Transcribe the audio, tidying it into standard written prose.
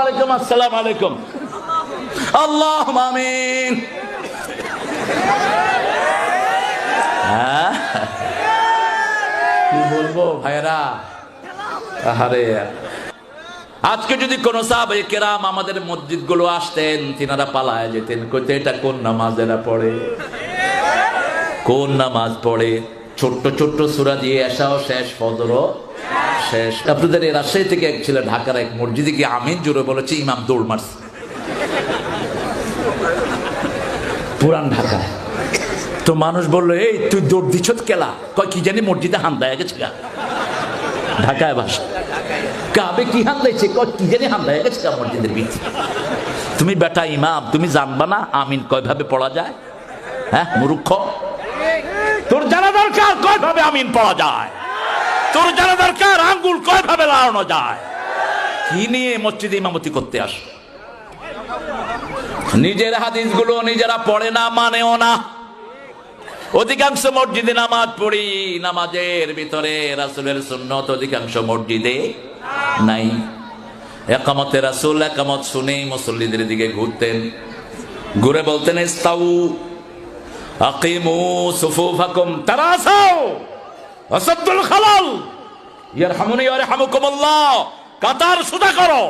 আলাইকুম, আসসালামু আলাইকুম, আল্লাহুম্মা আমিন। কি বলবো ভাইরা, আহারে আজকে যদি কোন সাহাবায়ে কেরাম আমাদের মসজিদ গুলো আসতেন, তিনারা পালায় যেতেন, কইতে এটা কোন নামাজেরা পড়ে, কোন নামাজ পড়ে। ছোট্ট ছোট্ট সূরা দিয়ে এশাও শেষ, ফজরও শেষ। আপনাদের এই রাজশাহী থেকে এক ছেলে ঢাকার এক মসজিদে গিয়ে আমিন জোরে বলেছে, ইমাম দৌড় মারছে। পুরান ঢাকা তো মানুষ বললো, এই তুই দৌড় দিচ্ছ কেলা? কয় কি জানি মসজিদে হামদায় গেছে গা। ঢাকায় ভাষা কাবে কি হামদাইছে, কয় কি জানি হামদায় গেছে গা মসজিদের ভিতরে। তুমি বেটা ইমাম, তুমি জানবা না আমিন কয়ভাবে পড়া যায়? হ্যাঁ মূর্খ, তোর জানা দরকার কয়ভাবে আমিন পড়া যায়, তোর জানা দরকার আঙ্গুল কয়ভাবে লাগানো যায়। কি নিয়ে মসজিদে ইমামতি করতে আস? নিজের হাদিসগুলো নিজেরা পড়ে না, মানেও না। অধিকাংশ মসজিদে নামাজ পড়ি, নামাজের ভিতরে রাসূলের সুন্নত অধিকাংশ মসজিদে নাই। একামতে রাসূল একামত শুনে মুসল্লিদের দিকে ঘুরতেন, ঘুরে বলতেন, ইস্তাউ আকিমু সুফুফাকুম তারাসাউ ওয়াসাদ্দুল খালাল ইয়ারহামুনি ওয়া ইয়ারহামুকুমুল্লাহ। কাতার সোজা করো।